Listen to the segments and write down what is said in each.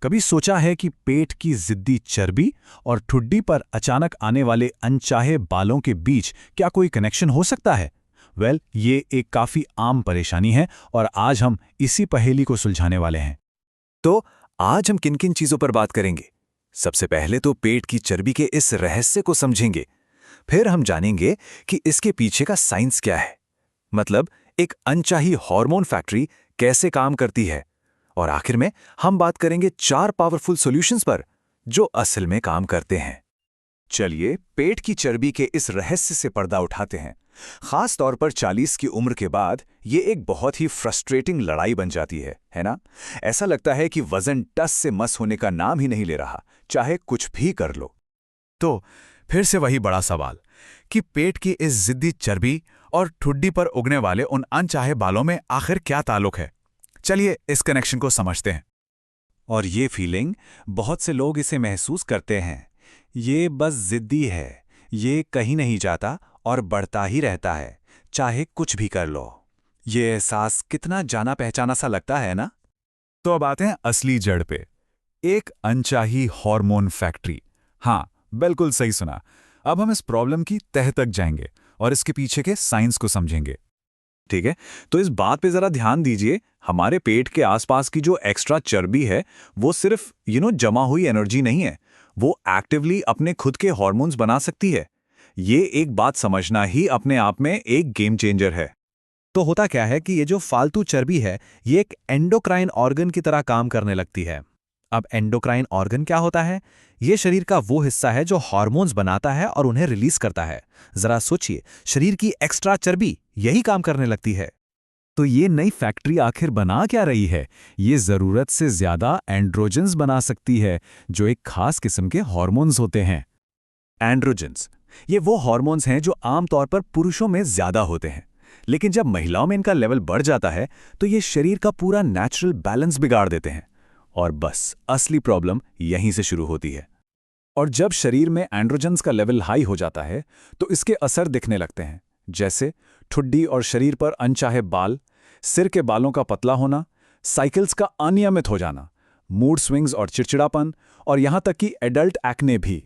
कभी सोचा है कि पेट की जिद्दी चर्बी और ठुड्डी पर अचानक आने वाले अनचाहे बालों के बीच क्या कोई कनेक्शन हो सकता है? ये एक काफी आम परेशानी है और आज हम इसी पहेली को सुलझाने वाले हैं। तो आज हम किन किन चीजों पर बात करेंगे? सबसे पहले तो पेट की चर्बी के इस रहस्य को समझेंगे। फिर हम जानेंगे कि इसके पीछे का साइंस क्या है, मतलब एक अनचाही हार्मोन फैक्ट्री कैसे काम करती है। और आखिर में हम बात करेंगे 4 पावरफुल सॉल्यूशंस पर जो असल में काम करते हैं। चलिए पेट की चर्बी के इस रहस्य से पर्दा उठाते हैं। खास तौर पर 40 की उम्र के बाद ये एक बहुत ही फ्रस्ट्रेटिंग लड़ाई बन जाती है ना? ऐसा लगता है कि वजन टस से मस होने का नाम ही नहीं ले रहा, चाहे कुछ भी कर लो। तो फिर से वही बड़ा सवाल कि पेट की इस जिद्दी चर्बी और ठुड्डी पर उगने वाले उन अनचाहे बालों में आखिर क्या ताल्लुक है? चलिए इस कनेक्शन को समझते हैं। और ये फीलिंग बहुत से लोग इसे महसूस करते हैं। ये बस जिद्दी है, ये कहीं नहीं जाता और बढ़ता ही रहता है, चाहे कुछ भी कर लो। ये एहसास कितना जाना पहचाना सा लगता है ना? तो अब आते हैं असली जड़ पे, एक अनचाही हार्मोन फैक्ट्री। हाँ, बिल्कुल सही सुना। अब हम इस प्रॉब्लम की तह तक जाएंगे और इसके पीछे के साइंस को समझेंगे। ठीक है, तो इस बात पे जरा ध्यान दीजिए। हमारे पेट के आसपास की जो एक्स्ट्रा चर्बी है वो सिर्फ जमा हुई एनर्जी नहीं है, वो एक्टिवली अपने खुद के हार्मोन्स बना सकती है। ये एक बात समझना ही अपने आप में एक गेम चेंजर है। तो होता क्या है कि ये जो फालतू चर्बी है ये एक एंडोक्राइन ऑर्गन की तरह काम करने लगती है। अब एंडोक्राइन ऑर्गन क्या होता है? ये शरीर का वो हिस्सा है जो हार्मोन्स बनाता है और उन्हें रिलीज करता है। जरा सोचिए, शरीर की एक्स्ट्रा चर्बी यही काम करने लगती है। तो ये नई फैक्ट्री आखिर बना क्या रही है? ये जरूरत से ज्यादा एंड्रोजन्स बना सकती है, जो एक खास किस्म के हार्मोन्स होते हैं। एंड्रोजन्स ये वो हार्मोन्स हैं जो आमतौर पर पुरुषों में ज्यादा होते हैं, लेकिन जब महिलाओं में इनका लेवल बढ़ जाता है तो ये शरीर का पूरा नेचुरल बैलेंस बिगाड़ देते हैं। और बस असली प्रॉब्लम यहीं से शुरू होती है। और जब शरीर में एंड्रोजन्स का लेवल हाई हो जाता है तो इसके असर दिखने लगते हैं, जैसे ठुड्डी और शरीर पर अनचाहे बाल, सिर के बालों का पतला होना, साइकिल्स का अनियमित हो जाना, मूड स्विंग्स और चिड़चिड़ापन, और यहां तक कि एडल्ट एक्ने भी।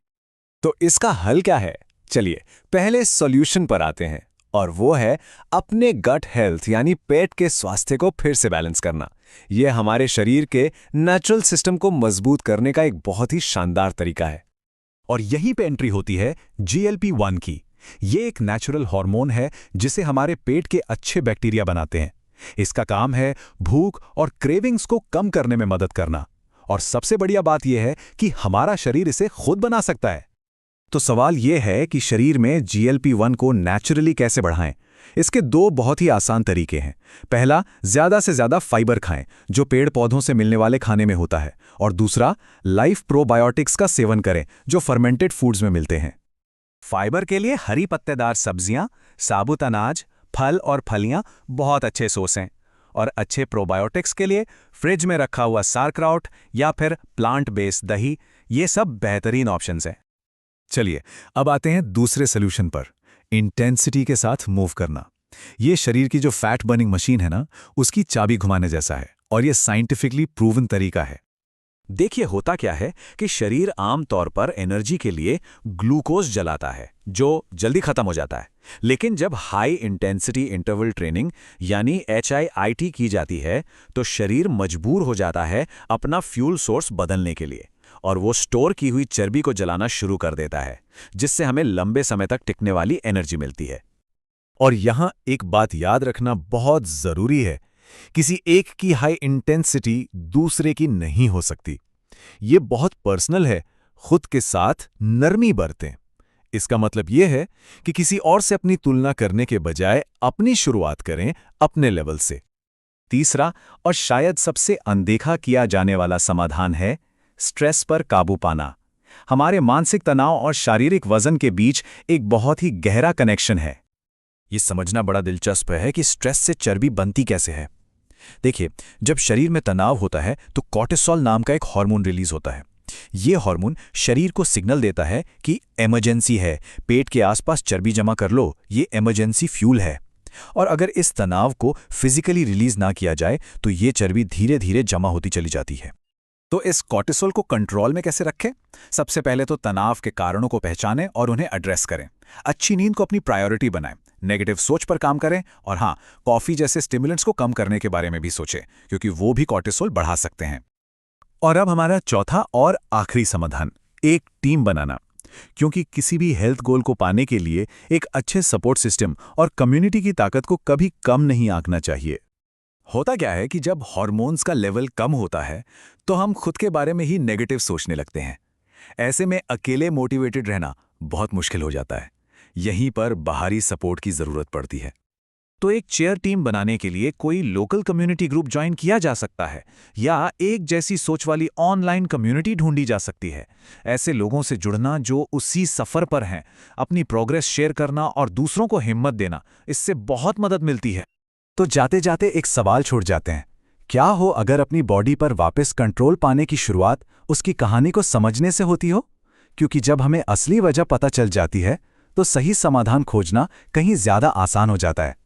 तो इसका हल क्या है? चलिए पहले सॉल्यूशन पर आते हैं, और वो है अपने गट हेल्थ यानी पेट के स्वास्थ्य को फिर से बैलेंस करना। यह हमारे शरीर के नेचुरल सिस्टम को मजबूत करने का एक बहुत ही शानदार तरीका है। और यहीं पे एंट्री होती है GLP-1 की। ये एक नेचुरल हार्मोन है जिसे हमारे पेट के अच्छे बैक्टीरिया बनाते हैं। इसका काम है भूख और क्रेविंग्स को कम करने में मदद करना। और सबसे बढ़िया बात यह है कि हमारा शरीर इसे खुद बना सकता है। तो सवाल यह है कि शरीर में GLP-1 को नेचुरली कैसे बढ़ाएं? इसके 2 बहुत ही आसान तरीके हैं। पहला, ज्यादा से ज्यादा फाइबर खाएं, जो पेड़ पौधों से मिलने वाले खाने में होता है। और दूसरा, लाइफ प्रोबायोटिक्स का सेवन करें, जो फर्मेंटेड फूड्स में मिलते हैं। फाइबर के लिए हरी पत्तेदार सब्जियां, साबुत अनाज, फल और फलियां बहुत अच्छे सोर्स हैं। और अच्छे प्रोबायोटिक्स के लिए फ्रिज में रखा हुआ सार्कराउट या फिर प्लांट बेस्ड दही, ये सब बेहतरीन ऑप्शंस हैं। चलिए अब आते हैं दूसरे सोल्यूशन पर, इंटेंसिटी के साथ मूव करना। ये शरीर की जो फैट बर्निंग मशीन है ना, उसकी चाबी घुमाने जैसा है, और ये साइंटिफिकली प्रूवन तरीका है। देखिए होता क्या है कि शरीर आमतौर पर एनर्जी के लिए ग्लूकोज जलाता है, जो जल्दी खत्म हो जाता है। लेकिन जब हाई इंटेंसिटी इंटरवल ट्रेनिंग यानी HIIT की जाती है तो शरीर मजबूर हो जाता है अपना फ्यूल सोर्स बदलने के लिए, और वो स्टोर की हुई चर्बी को जलाना शुरू कर देता है, जिससे हमें लंबे समय तक टिकने वाली एनर्जी मिलती है। और यहां एक बात याद रखना बहुत जरूरी है, किसी एक की हाई इंटेंसिटी दूसरे की नहीं हो सकती। ये बहुत पर्सनल है, खुद के साथ नरमी बरतें। इसका मतलब यह है कि किसी और से अपनी तुलना करने के बजाय अपनी शुरुआत करें अपने लेवल से। तीसरा और शायद सबसे अनदेखा किया जाने वाला समाधान है स्ट्रेस पर काबू पाना। हमारे मानसिक तनाव और शारीरिक वजन के बीच एक बहुत ही गहरा कनेक्शन है। ये समझना बड़ा दिलचस्प है कि स्ट्रेस से चर्बी बनती कैसे है। देखिए, जब शरीर में तनाव होता है तो कॉर्टिसोल नाम का एक हार्मोन रिलीज होता है। ये हार्मोन शरीर को सिग्नल देता है कि इमरजेंसी है, पेट के आसपास चर्बी जमा कर लो, ये इमरजेंसी फ्यूल है। और अगर इस तनाव को फिजिकली रिलीज ना किया जाए तो ये चर्बी धीरे धीरे जमा होती चली जाती है। तो इस कॉर्टिसोल को कंट्रोल में कैसे रखें? सबसे पहले तो तनाव के कारणों को पहचानें और उन्हें एड्रेस करें। अच्छी नींद को अपनी प्रायोरिटी बनाएं, नेगेटिव सोच पर काम करें और हाँ, कॉफी जैसे स्टिमुलेंट्स को कम करने के बारे में भी सोचें, क्योंकि वो भी कॉर्टिसोल बढ़ा सकते हैं। और अब हमारा चौथा और आखिरी समाधान, एक टीम बनाना। क्योंकि किसी भी हेल्थ गोल को पाने के लिए एक अच्छे सपोर्ट सिस्टम और कम्युनिटी की ताकत को कभी कम नहीं आंकना चाहिए। होता क्या है कि जब हार्मोन्स का लेवल कम होता है तो हम खुद के बारे में ही नेगेटिव सोचने लगते हैं। ऐसे में अकेले मोटिवेटेड रहना बहुत मुश्किल हो जाता है। यहीं पर बाहरी सपोर्ट की जरूरत पड़ती है। तो एक चेयर टीम बनाने के लिए कोई लोकल कम्युनिटी ग्रुप ज्वाइन किया जा सकता है या एक जैसी सोच वाली ऑनलाइन कम्युनिटी ढूंढी जा सकती है। ऐसे लोगों से जुड़ना जो उसी सफर पर हैं, अपनी प्रोग्रेस शेयर करना और दूसरों को हिम्मत देना, इससे बहुत मदद मिलती है। तो जाते जाते एक सवाल छोड़ जाते हैं, क्या हो अगर अपनी बॉडी पर वापस कंट्रोल पाने की शुरुआत उसकी कहानी को समझने से होती हो? क्योंकि जब हमें असली वजह पता चल जाती है तो सही समाधान खोजना कहीं ज्यादा आसान हो जाता है।